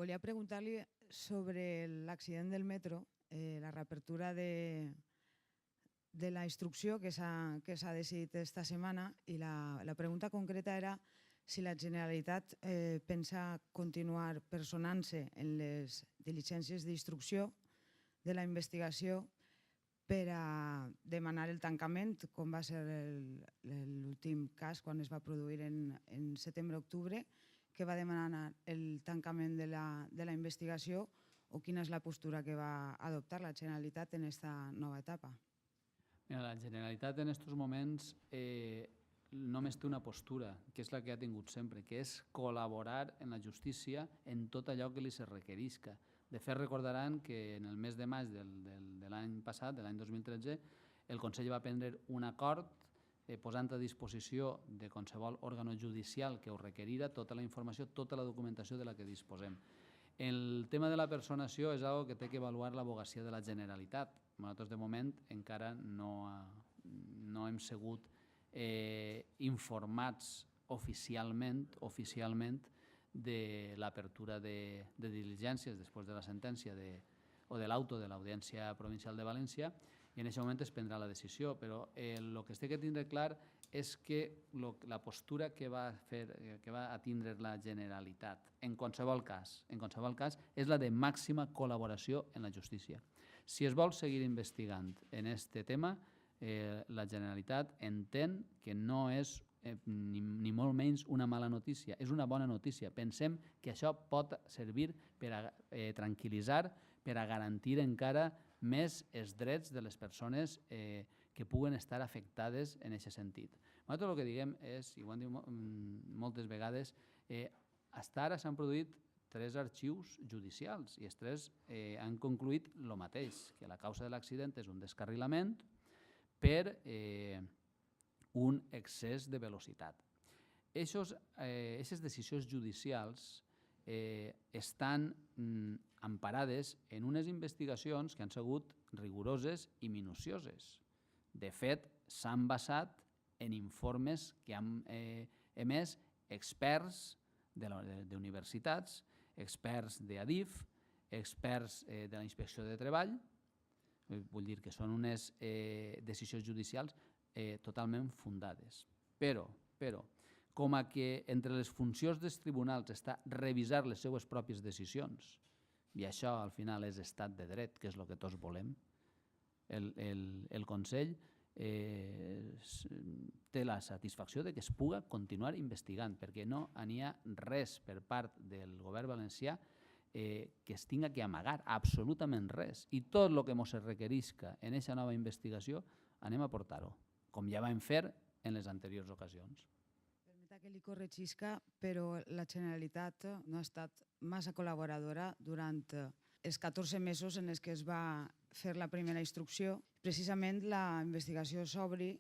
Volia preguntar-li sobre l'accident del metro, la reapertura de la instrucció que s'ha decidit esta setmana, i la pregunta concreta era si la Generalitat pensa continuar personant-se en les diligències d'instrucció de la investigació per a demanar el tancament, com va ser l'últim cas quan es va produir en setembre-octubre, que va demanar el tancament de la investigació, o quina és la postura que va adoptar la Generalitat en aquesta nova etapa? La Generalitat en aquests moments només té una postura, que és la que ha tingut sempre, que és col·laborar en la justícia en tot allò que li se requerisca. De fet, recordaran que en el mes de maig de l'any passat, de l'any 2013, el Consell va prendre un acord posant a disposició de qualsevol òrgan judicial que ho requerira tota la informació, tota la documentació de la que disposem. El tema de la personació és una cosa que té que avaluar l'advocacia de la Generalitat. Nosaltres, de moment, encara no hem sigut informats oficialment de l'apertura de diligències després de la sentència o de l'auto de l'Audiència Provincial de València, i en aquest moment es prendrà la decisió. Però el que es té que tindre clar és que la postura que va tindre la Generalitat en qualsevol cas és la de màxima col·laboració en la justícia. Si es vol seguir investigant en aquest tema, la Generalitat entén que no és ni molt menys una mala notícia, és una bona notícia. Pensem que això pot servir per a tranquil·litzar, per a garantir encara més els drets de les persones que puguen estar afectades en aquest sentit. Nosaltres el que diguem és, i ho hem dit moltes vegades, fins ara s'han produït 3 arxius judicials i els 3 han concluït el mateix, que la causa de l'accident és un descarrilament per un excés de velocitat. Aquestes decisions judicials estan emparades en unes investigacions que han sigut rigoroses i minucioses. De fet, s'han basat en informes que han emès experts d'universitats, experts d'Adif, experts de la Inspecció de Treball. Vull dir que són unes decisions judicials totalment fundades. Però, com que entre les funcions dels tribunals està revisar les seues pròpies decisions, i això al final és estat de dret, que és el que tots volem, el Consell té la satisfacció que es puga continuar investigant, perquè no n'hi ha res per part del govern valencià que es tinga que amagar, absolutament res. I tot el que ens requerisca en aquesta nova investigació anem a portar-ho, com ja vam fer en les anteriors ocasions. Permeta que li corregisca, però la Generalitat no ha estat massa col·laboradora durant els 14 mesos en els que es va fer la primera instrucció. Precisament la investigació s'obri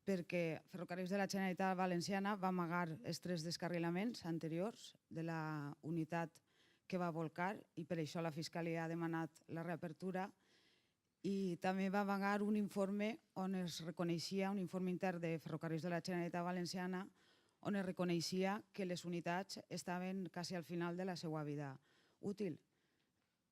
perquè Ferrocarrils de la Generalitat Valenciana va amagar els 3 descarrilaments anteriors de la unitat que va volcar, i per això la Fiscalia ha demanat la reapertura, i també va amagar un informe on es reconeixia, un informe intern de Ferrocarrils de la Generalitat Valenciana, on es reconeixia que les unitats estaven quasi al final de la seva vida útil.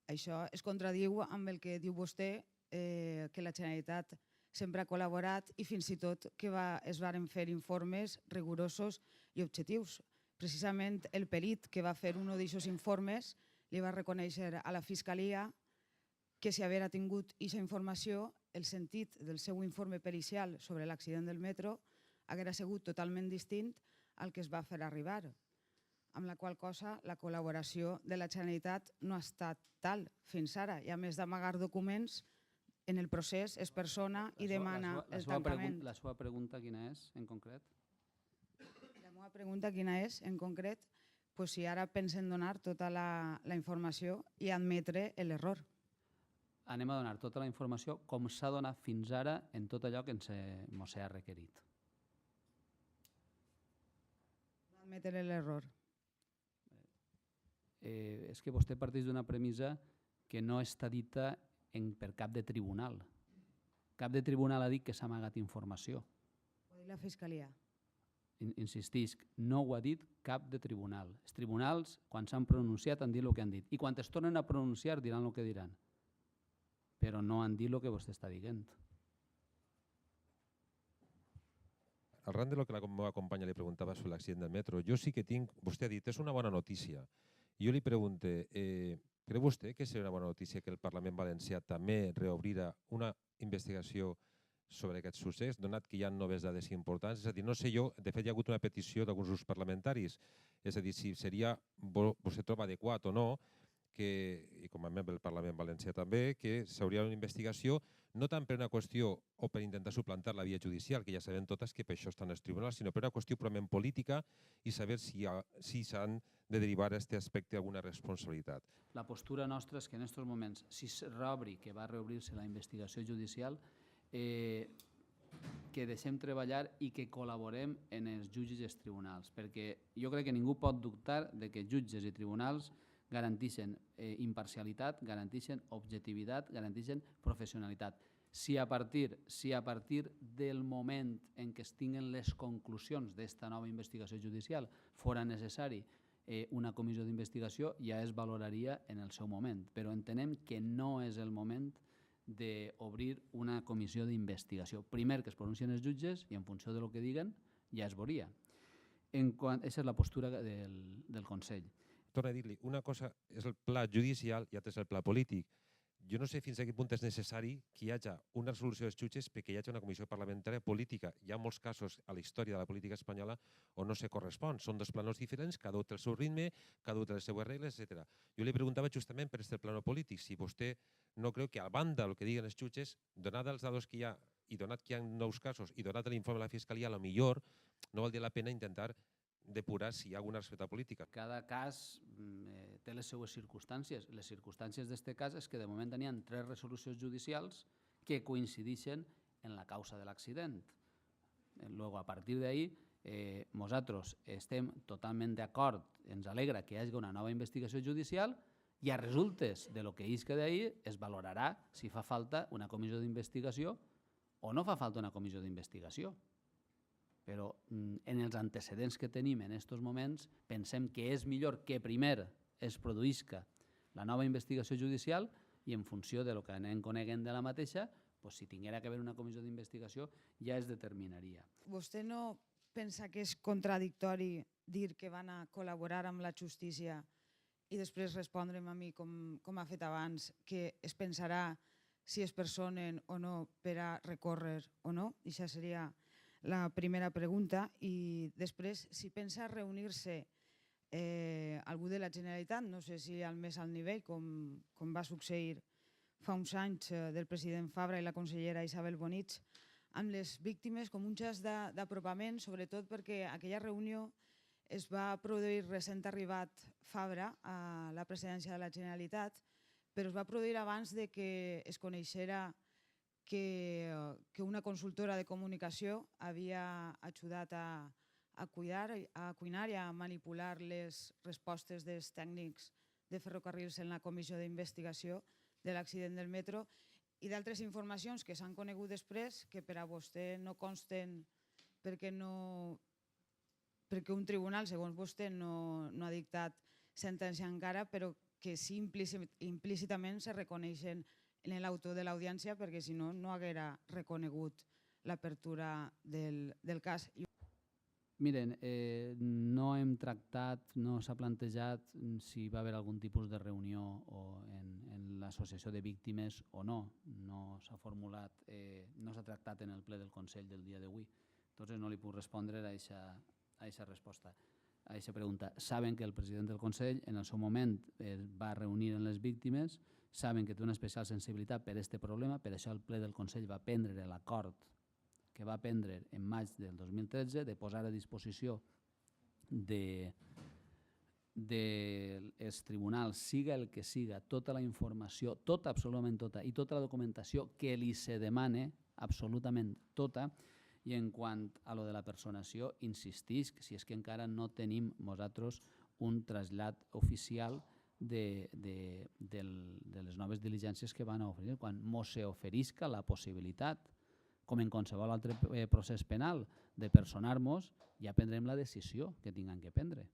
Això es contradiu amb el que diu vostè, que la Generalitat sempre ha col·laborat i fins i tot que es varen fer informes rigorosos i objectius. Precisament el perit que va fer un d'aquests informes li va reconèixer a la Fiscalia que si haguera tingut aquesta informació, el sentit del seu informe pericial sobre l'accident del metro haguera sigut totalment distint al que es va fer arribar, amb la qual cosa la col·laboració de la Generalitat no ha estat tal fins ara, i a més d'amagar documents, en el procés es persona i demana el tancament. La seva pregunta quina és, en concret? La meva pregunta quina és, en concret, si ara pensen donar tota la informació i admetre l'error. Anem a donar tota la informació com s'ha donat fins ara en tot allò que ens ha requerit. No admetre l'error. És que vostè parteix d'una premissa que no està dita per cap de tribunal. Cap de tribunal ha dit que s'ha amagat informació. Ho ha dit la Fiscalia. insistisc, no ho ha dit cap de tribunal. Els tribunals, quan s'han pronunciat, han dit el que han dit. I quan es tornen a pronunciar, diran el que diran. Però no han dit el que vostè està dient. Arran de lo que la meva companya li preguntava sobre l'accident del metro, jo sí que tinc, vostè ha dit, és una bona notícia. Jo li pregunte, creu vostè que seria una bona notícia que el Parlament Valencià també reobrira una investigació sobre aquest succés, donat que hi ha noves dades importants? És a dir, no sé jo, de fet hi ha hagut una petició d'alguns grups parlamentaris, és a dir, si seria, vostè troba adequat o no, i com a membre del Parlament Valencià també, que s'hauria una investigació no tant per una qüestió o per intentar suplantar la via judicial, que ja sabem totes que per això estan els tribunals, sinó per una qüestió purament política i saber si s'han de derivar a aquest aspecte alguna responsabilitat. La postura nostra és que en aquests moments, si es reobri, que va reobrir-se la investigació judicial, que deixem treballar i que col·laborem en els jutges i els tribunals, perquè jo crec que ningú pot dubtar de que jutges i tribunals garanteixen imparcialitat, garanteixen objectivitat, garanteixen professionalitat. Si a partir del moment en què es tinguen les conclusions d'aquesta nova investigació judicial fora necessari una comissió d'investigació, ja es valoraria en el seu moment, però entenem que no és el moment d'obrir una comissió d'investigació. Primer que es pronuncien els jutges i en funció del que diguen ja es veuria. Aquesta és la postura del Consell. Torno a dir-li, una cosa és el pla judicial i altra és el pla polític. Jo no sé fins a quin punt és necessari que hi hagi una resolució dels jutges perquè hi hagi una comissió parlamentària política. Hi ha molts casos a la història de la política espanyola on no se correspon. Són dos planos diferents, cada un té el seu ritme, cada un té les seues regles, etc. Jo li preguntava justament per aquest plano polític, si vostè no creu que a banda del que diguen els jutges, donat els dades que hi ha i donat que hi ha nous casos i donat l'informe de la Fiscalia, potser no valdria la pena intentar depurar si hi ha alguna responsabilitat política. Cada cas té les seues circumstàncies. Les circumstàncies d'aquest cas és que de moment tenien 3 resolucions judicials que coincideixen en la causa de l'accident. Luego, a partir d'ahí, nosaltres estem totalment d'acord, ens alegra que hi hagi una nova investigació judicial i a resultes de lo que isca d'ahí es valorarà si fa falta una comissió d'investigació o no fa falta una comissió d'investigació. Però en els antecedents que tenim en aquests moments pensem que és millor que primer es produïsca la nova investigació judicial i en funció de lo que anem coneguent de la mateixa, si tinguera que haver una comissió d'investigació ja es determinaria. Vostè no pensa que és contradictori dir que van a col·laborar amb la justícia i després respondre'm a mi, com ha fet abans, que es pensarà si es personen o no per a recórrer o no? Això seria la primera pregunta. I després, si pensa reunir-se algú de la Generalitat, no sé si al més alt nivell, com va succeir fa uns anys del president Fabra i la consellera Isabel Bonich, amb les víctimes com un gest d'apropament, sobretot perquè aquella reunió es va produir recent arribat Fabra a la presidència de la Generalitat, però es va produir abans de que es coneixera que una consultora de comunicació havia ajudat a cuinar i a manipular les respostes dels tècnics de ferrocarrils en la comissió d'investigació de l'accident del metro i d'altres informacions que s'han conegut després que per a vostè no consten perquè un tribunal, segons vostè, no ha dictat sentència encara, però que sí implícitament se reconeixen en l'autor de l'audiència perquè si no, no haguera reconegut l'apertura del cas. Miren, no hem tractat, no s'ha plantejat si va haver algun tipus de reunió en l'associació de víctimes o no. No s'ha formulat, no s'ha tractat en el ple del Consell del dia d'avui. Entonces no li puc respondre a aquesta resposta, a aquesta pregunta. Saben que el president del Consell en el seu moment va reunir amb les víctimes, saben que té una especial sensibilitat per aquest problema, per això el ple del Consell va prendre l'acord que va prendre en maig del 2013 de posar a disposició dels tribunals, siga el que siga, tota la informació, tota, absolutament tota, i tota la documentació que li se demane, absolutament tota, i en quant a lo de la personació, insistisc, si és que encara no tenim nosaltres un trasllat oficial de les noves diligències que van a oferir. Quan mos s'oferisca la possibilitat, com en qualsevol altre procés penal, de personar-nos, ja prendrem la decisió que tinguem que prendre.